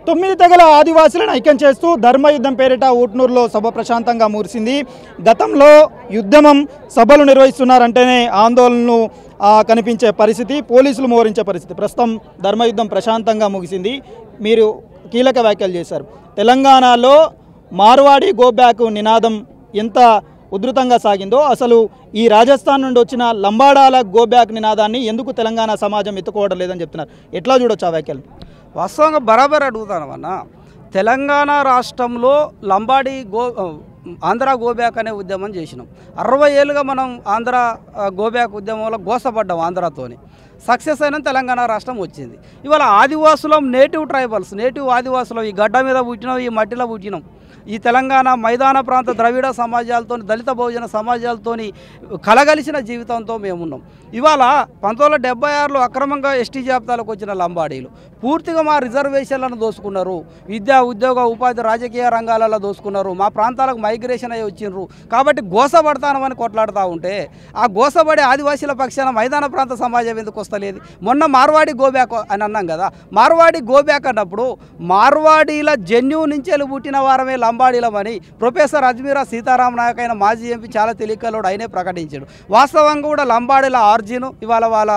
తొమ్మిది తెగల ఆదివాసులను ఐక్యం చేస్తూ ధర్మయుద్ధం పేరిట ఊట్నూరులో సభ ప్రశాంతంగా ముగిసింది. గతంలో యుద్ధమం సభలు నిర్వహిస్తున్నారంటేనే ఆందోళనలు కనిపించే పరిస్థితి, పోలీసులు మోహరించే పరిస్థితి. ప్రస్తుతం ధర్మయుద్ధం ప్రశాంతంగా ముగిసింది. మీరు కీలక వ్యాఖ్యలు చేశారు. తెలంగాణలో మార్వాడి గో బ్యాక్ నినాదం ఎంత ఉధృతంగా సాగిందో, అసలు ఈ రాజస్థాన్ నుండి వచ్చిన లంబాడాల గో బ్యాక్ నినాదాన్ని ఎందుకు తెలంగాణ సమాజం ఎత్తుకోవడం లేదని చెప్తున్నారు. ఎట్లా చూడొచ్చు ఆ వ్యాఖ్యలు? వాస్తవంగా బరాబర్ అడుగుతానమన్న, తెలంగాణ రాష్ట్రంలో లంబాడి ఆంధ్ర గోబ్యాక్ అనే ఉద్యమం చేసినాం. 60 ఏళ్ళుగా మనం ఆంధ్ర గోబ్యాక్ ఉద్యమంలో గోసపడ్డాం. ఆంధ్రతోని సక్సెస్ అయిన తెలంగాణ రాష్ట్రం వచ్చింది. ఇవాళ ఆదివాసులం, నేటివ్ ట్రైబల్స్, నేటివ్ ఆదివాసులం, ఈ గడ్డ మీద పుట్టినాం, ఈ మట్టిలో పుట్టినాం. ఈ తెలంగాణ మైదాన ప్రాంత ద్రవిడ సమాజాలతో, దళిత బహుజన సమాజాలతో కలగలిసిన జీవితంతో మేమున్నాం. ఇవాళ 1976లో అక్రమంగా ఎస్టీ జాబితాలకు వచ్చిన లంబాడీలు పూర్తిగా మా రిజర్వేషన్లను దోసుకున్నారు. విద్యా, ఉద్యోగ, ఉపాధి, రాజకీయ రంగాలలో దోసుకున్నారు. మా ప్రాంతాలకు మైగ్రేషన్ అయ్యి వచ్చిండ్రు. కాబట్టి గోసపడతానమని కొట్లాడుతూ ఉంటే ఆ గోసపడే ఆదివాసీల పక్షాన మైదాన ప్రాంత సమాజం ఎందుకు వస్తలేదు? మొన్న మార్వాడి గోబ్యాక్ అని అన్నాం కదా. మార్వాడి గోబ్యాక్ అన్నప్పుడు మార్వాడీల జన్యు నుంచి పుట్టిన వారమే లంబాడీలమని ప్రొఫెసర్ అజ్మీరా సీతారాం నాయక్ అయిన మాజీ ఎంపీ చాలా తెలియకలోడు ఆయనే ప్రకటించాడు. వాస్తవంగా కూడా లంబాడీల ఆర్జిను, ఇవాళ వాళ్ళ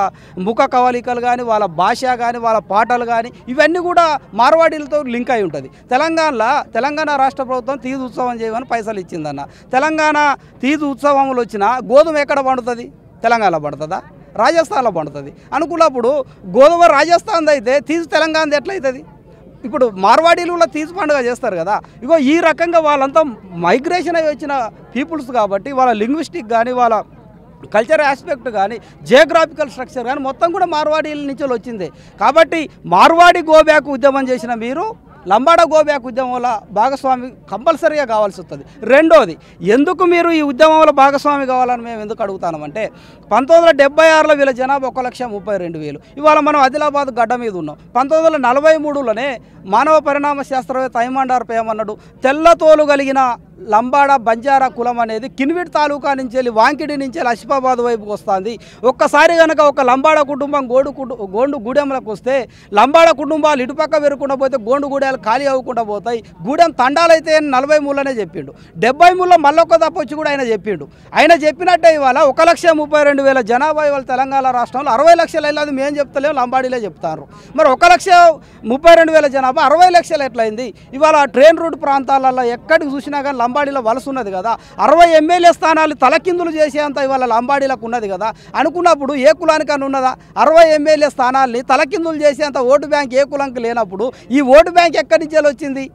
ముఖ కవలికలు కానీ, వాళ్ళ భాష కానీ, వాళ్ళ పాటలు కానీ, ఇవన్నీ కూడా మార్వాడీలతో లింక్ అయి ఉంటుంది. తెలంగాణ రాష్ట్ర ప్రభుత్వం తీజ్ ఉత్సవం చేయమని పైసలు ఇచ్చిందన్న. తెలంగాణ తీజ్ ఉత్సవంలో వచ్చిన గోధుమ ఎక్కడ పండుతుంది? తెలంగాణలో పండుతుందా? రాజస్థాన్లో పండుతుంది అనుకున్నప్పుడు గోధుమ రాజస్థాన్ అయితే తీజ్ తెలంగాణది ఎట్లయితుంది? ఇప్పుడు మార్వాడీలు కూడా తీజ్ పండుగ చేస్తారు కదా. ఇగో ఈ రకంగా వాళ్ళంతా మైగ్రేషన్ అయ్యి వచ్చిన పీపుల్స్ కాబట్టి వాళ్ళ లింగ్విస్టిక్ కానీ, వాళ్ళ కల్చర్ ఆస్పెక్ట్ కానీ, జియోగ్రాఫికల్ స్ట్రక్చర్ కానీ మొత్తం కూడా మార్వాడీల నుంచి వచ్చిందే. కాబట్టి మార్వాడి గోబ్యాక్ ఉద్యమం చేసిన మీరు లంబాడ గోబ్యాక్ ఉద్యమంలో భాగస్వామి కంపల్సరీగా కావాల్సి వస్తుంది. రెండోది, ఎందుకు మీరు ఈ ఉద్యమంలో భాగస్వామి కావాలని మేము ఎందుకు అడుగుతామంటే 1976లో వీళ్ళ జనాభా 1,32,000. ఇవాళ మనం ఆదిలాబాద్ గడ్డ మీద ఉన్నాం. 1943లోనే మానవ పరిణామ శాస్త్రవేత్త ఐమాండార్ పేమన్నాడు, తెల్లతోలు కలిగిన లంబాడ బంజారా కులం అనేది కిన్విడ్ తాలూకా నుంచి వెళ్ళి, వాంకిడి నుంచి వెళ్ళి అసిఫాబాద్ వైపుకి వస్తుంది. ఒక్కసారి కనుక ఒక లంబాడ కుటుంబం గోండు గూడెంలకు వస్తే లంబాడ కుటుంబాలు ఇటుపక్క వెరుకుండా పోతే గోండు గూడెలు ఖాళీ అవ్వకుండా పోతాయి. గూడెం తండాలైతే 43లోనే చెప్పిండు. 73లో మళ్ళొక్క తప్పొచ్చి కూడా ఆయన చెప్పిండు. ఆయన చెప్పినట్టే ఇవాళ 1,32,000 జనాభా ఇవాళ తెలంగాణ రాష్ట్రంలో 60 లక్షలు వెళ్ళదు. మేము చెప్తలేము, లంబాడీలే చెప్తారు. మరి 1,32,000 జనాభా 60 లక్షలు ఎట్లయింది? ఇవాళ ట్రైన్ రూట్ ప్రాంతాలలో ఎక్కడికి చూసినా కానీ లంబాడీల వలస ఉన్నది కదా. 60 ఎమ్మెల్యే స్థానాలు తలకిందులు చేసేంత ఇవాళ లంబాడీలకు ఉన్నది కదా. అనుకున్నప్పుడు ఏ కులానికన్నా ఉన్నదా? 60 ఎమ్మెల్యే స్థానాల్ని తలకిందులు చేసేంత ఓటు బ్యాంక్ ఏ కులంకి లేనప్పుడు ఈ ఓటు బ్యాంక్ ఎక్కడి నుంచి వచ్చింది?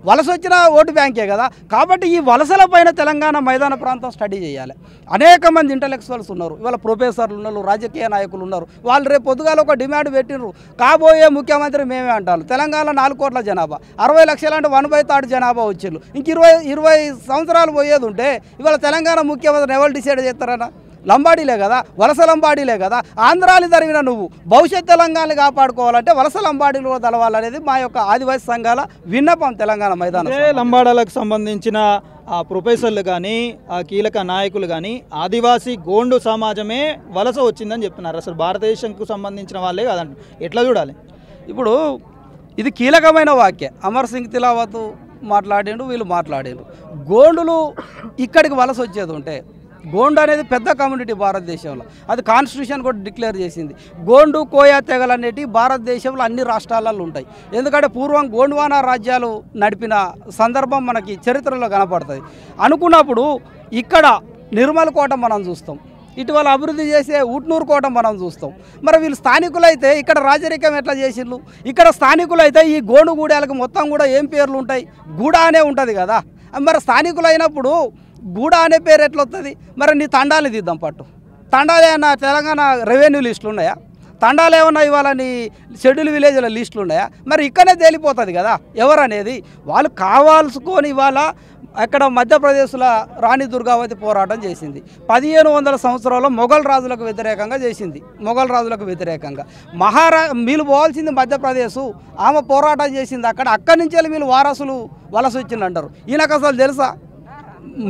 వలస వచ్చిన ఓటు బ్యాంకే కదా. కాబట్టి ఈ వలసల పైన తెలంగాణ మైదాన ప్రాంతం స్టడీ చేయాలి. అనేక మంది ఇంటలెక్చువల్స్ ఉన్నారు, ఇవాళ ప్రొఫెసర్లు ఉన్నారు, రాజకీయ నాయకులు ఉన్నారు. వాళ్ళు రేపు పొద్దుగాల ఒక డిమాండ్ పెట్టినరు, కాబోయే ముఖ్యమంత్రి మేమే అంటారు. తెలంగాణలో 4 కోట్ల జనాభా, 60 లక్షలు అంటే 1/3 జనాభా వచ్చిండ్రు. ఇంక 20 సంవత్సరాలు పోయేది ఉంటే ఇవాళ తెలంగాణ ముఖ్యమంత్రిని ఎవరు డిసైడ్ చేస్తారన్నా? లంబాడీలే కదా, వలస లంబాడీలే కదా. ఆంధ్రాలు జరిగిన నువ్వు భవిష్యత్ తెలంగాణని కాపాడుకోవాలంటే వలస లంబాడీలు తెలవాలనేది మా యొక్క ఆదివాసీ సంఘాల విన్నపం. తెలంగాణ మైదానం లంబాడాలకు సంబంధించిన ఆ ప్రొఫెసర్లు కానీ, ఆ కీలక నాయకులు కానీ ఆదివాసీ గోండు సమాజమే వలస వచ్చిందని చెప్తున్నారు. అసలు భారతదేశంకు సంబంధించిన వాళ్ళే కాదంట. ఎట్లా చూడాలి? ఇప్పుడు ఇది కీలకమైన వాక్యం. అమర్ సింగ్ తిలావత్ మాట్లాడిండు, వీళ్ళు మాట్లాడిండు. గోండులు ఇక్కడికి వలస వచ్చేది ఉంటే, గోండు అనేది పెద్ద కమ్యూనిటీ భారతదేశంలో, అది కాన్స్టిట్యూషన్ కూడా డిక్లేర్ చేసింది. గోండు కోయా తెగలు అనేటివి భారతదేశంలో అన్ని రాష్ట్రాలలో ఉంటాయి. ఎందుకంటే పూర్వం గోండ్వానా రాజ్యాలు నడిపిన సందర్భం మనకి చరిత్రలో కనపడుతుంది. అనుకున్నప్పుడు ఇక్కడ నిర్మల్ కోట మనం చూస్తాం, ఇటీవల అభివృద్ధి చేసే ఊట్నూరు కోట మనం చూస్తాం. మరి వీళ్ళు స్థానికులైతే ఇక్కడ రాజరికం ఎట్లా చేసిండ్రు? ఇక్కడ స్థానికులైతే ఈ గోండు గూడాలకు మొత్తం కూడా ఏం పేర్లు ఉంటాయి? గూడ అనే ఉంటుంది కదా. మరి స్థానికులు అయినప్పుడు గూడ అనే పేరు ఎట్లా వస్తుంది? మరి నీ తండాలు తీద్దాం పట్టు. తండాలు ఏమన్నా తెలంగాణ రెవెన్యూ లిస్టులు ఉన్నాయా? తండాలు ఏమన్నా ఇవాళ నీ షెడ్యూల్ విలేజ్ల లిస్టులు ఉన్నాయా? మరి ఇక్కడనే తేలిపోతుంది కదా ఎవరనేది. వాళ్ళు కావాల్సుకొని ఇవాళ అక్కడ మధ్యప్రదేశ్లో రాణి దుర్గావతి పోరాటం చేసింది. 1500 సంవత్సరాల్లో మొఘల్ రాజులకు వ్యతిరేకంగా చేసింది. మొఘల్ రాజులకు వ్యతిరేకంగా వీళ్ళు పోవాల్సింది మధ్యప్రదేశ్, ఆమె పోరాటం చేసింది అక్కడి నుంచి వీళ్ళు వారసులు వలస వచ్చిందంటారు. ఈయనకు అసలు తెలుసా?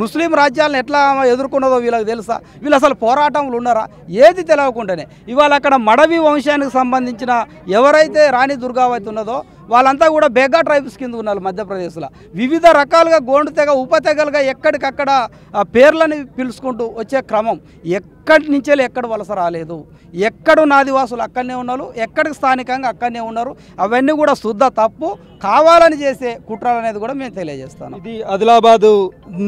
ముస్లిం రాజ్యాలను ఎట్లా ఎదుర్కొన్నదో వీళ్ళకి తెలుసా? వీళ్ళు అసలు పోరాటంలో ఉన్నారా? ఏది తెలియకుండానే ఇవాళ అక్కడ మడవి వంశానికి సంబంధించిన ఎవరైతే రాణి దుర్గావతి ఉన్నదో వాళ్ళంతా కూడా బేగా ట్రైబ్స్ కింద ఉన్నారు మధ్యప్రదేశ్లో. వివిధ రకాలుగా గోండు తెగ ఉపతెగలుగా ఎక్కడికక్కడ పేర్లని పిలుచుకుంటూ వచ్చే క్రమం ఎక్కడి నుంచే ఎక్కడ వలస రాలేదు. ఎక్కడున్న ఆదివాసులు అక్కడనే ఉన్నారు, ఎక్కడికి స్థానికంగా అక్కడనే ఉన్నారు. అవన్నీ కూడా శుద్ధ తప్పు, కావాలని చేసే కుట్రలు అనేది కూడా మేము తెలియజేస్తాను. ఇది ఆదిలాబాదు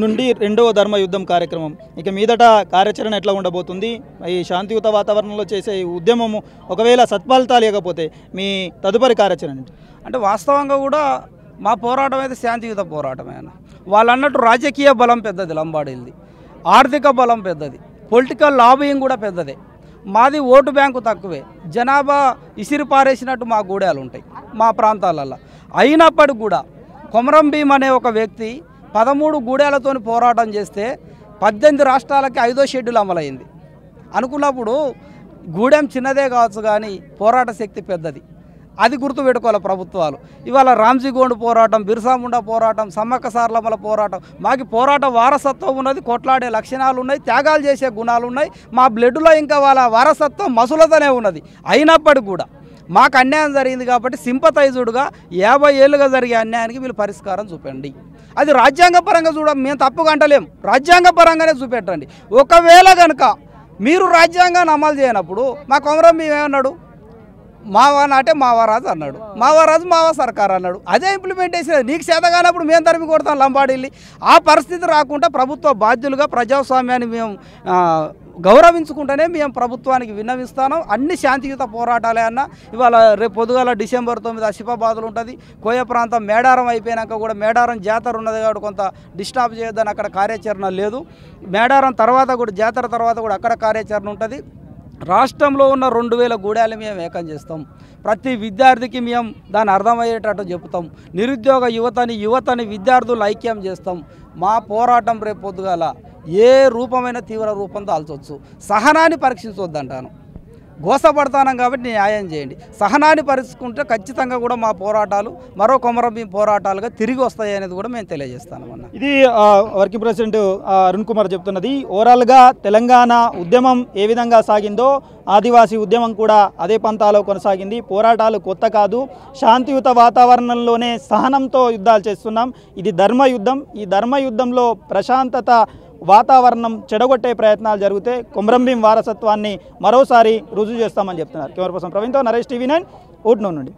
నుండి రెండవ ధర్మ యుద్ధం కార్యక్రమం. ఇక మీదట కార్యాచరణ ఎట్లా ఉండబోతుంది? ఈ శాంతియుత వాతావరణంలో చేసే ఈ ఉద్యమము ఒకవేళ సత్ఫలితాలు లేకపోతే మీ తదుపరి కార్యాచరణ ఏంటి? అంటే వాస్తవంగా కూడా మా పోరాటం అయితే శాంతియుత పోరాటమే అన్న. వాళ్ళు అన్నట్టు రాజకీయ బలం పెద్దది లంబాడీలది, ఆర్థిక బలం పెద్దది, పొలిటికల్ లాబింగ్ కూడా పెద్దదే. మాది ఓటు బ్యాంకు తక్కువే, జనాభా ఇసిరి పారేసినట్టు మా గూడాలు ఉంటాయి మా ప్రాంతాలలో. అయినప్పటికి కూడా కొమరం భీం అనే ఒక వ్యక్తి 13 గూడాలతో పోరాటం చేస్తే 18 రాష్ట్రాలకి 5వ షెడ్యూల్ అమలైంది. అనుకున్నప్పుడు గూడెం చిన్నదే కావచ్చు కానీ పోరాట శక్తి పెద్దది. అది గుర్తుపెట్టుకోవాలి ప్రభుత్వాలు. ఇవాళ రామ్జీ గోండ్ పోరాటం, బిర్సా ముండా పోరాటం, సమ్మక్క సారలమ్మల పోరాటం, మాకు పోరాట వారసత్వం ఉన్నది, కొట్లాడే లక్షణాలు ఉన్నాయి, త్యాగాలు చేసే గుణాలు ఉన్నాయి. మా బ్లడ్లో ఇంకా వాళ్ళ వారసత్వం మసులతోనే ఉన్నది. అయినప్పటికీ కూడా మాకు అన్యాయం జరిగింది కాబట్టి సింపతైజుడ్గా 50 ఏళ్ళుగా జరిగే అన్యాయానికి వీళ్ళు పరిష్కారం చూపండి. అది రాజ్యాంగపరంగా మేము తప్పుగా అంటలేం, రాజ్యాంగపరంగానే చూపెట్టండి. ఒకవేళ కనుక మీరు రాజ్యాంగాన్ని అమలు చేయనప్పుడు మా కొమరం భీం ఏమన్నాడు? మావా నాటే మావారాజు అన్నాడు, మావారాజు మావా సర్కార్ అన్నాడు. అదే ఇంప్లిమెంటేషన్. నీకు చేత కానప్పుడు మేము తరిమి కొడతాం లంబాడీల్ని. ఆ పరిస్థితి రాకుండా ప్రభుత్వ బాధ్యులుగా ప్రజాస్వామ్యాన్ని మేము గౌరవించుకుంటేనే మేము ప్రభుత్వానికి విన్నవిస్తాను. అన్ని శాంతియుత పోరాటాలే అన్న. ఇవాళ రేపు పొద్దుగాల డిసెంబర్ 9 ఆసిఫాబాద్లో ఉంటుంది. కోయ ప్రాంతం మేడారం అయిపోయినాక కూడా మేడారం జాతర ఉన్నది కాబట్టి కొంత డిస్టర్బ్ చేయొద్దని అక్కడ కార్యాచరణ లేదు. మేడారం తర్వాత కూడా జాతర తర్వాత కూడా అక్కడ కార్యాచరణ ఉంటుంది. రాష్ట్రంలో ఉన్న 2000 గూడాలు మేము ఏకం చేస్తాం. ప్రతి విద్యార్థికి మేము దాన్ని అర్థమయ్యేటట్టు చెప్తాం. నిరుద్యోగ యువతని విద్యార్థులు ఐక్యం చేస్తాం. మా పోరాటం రేపు పొద్దుగాల ఏ రూపమైన తీవ్ర రూపం దాల్చవచ్చు. సహనాన్ని పరీక్షించొద్దంటాను. గోసపడతానం కాబట్టి న్యాయం చేయండి. సహనాన్ని పరుచుకుంటే ఖచ్చితంగా కూడా మా పోరాటాలు మరో కొమరం భీం పోరాటాలుగా తిరిగి వస్తాయి అనేది కూడా మేము తెలియజేస్తాను అన్న. ఇది వర్కింగ్ ప్రెసిడెంట్ అరుణ్ కుమార్ చెప్తున్నది. ఓవరాల్గా తెలంగాణ ఉద్యమం ఏ విధంగా సాగిందో ఆదివాసీ ఉద్యమం కూడా అదే పంతాలో కొనసాగింది. పోరాటాలు కొత్త కాదు, శాంతియుత వాతావరణంలోనే సహనంతో యుద్ధాలు చేస్తున్నాం. ఇది ధర్మయుద్ధం. ఈ ధర్మయుద్ధంలో ప్రశాంతత వాతావరణం చెడగొట్టే ప్రయత్నాలు జరిగితే కొమరం భీం వారసత్వాన్ని మరోసారి రుజువు చేస్తామని చెప్తున్నారు. కెమెరా పర్సన్ ప్రవీణ్తో నరేష్, TV9 ఊట్నూరు నుండి.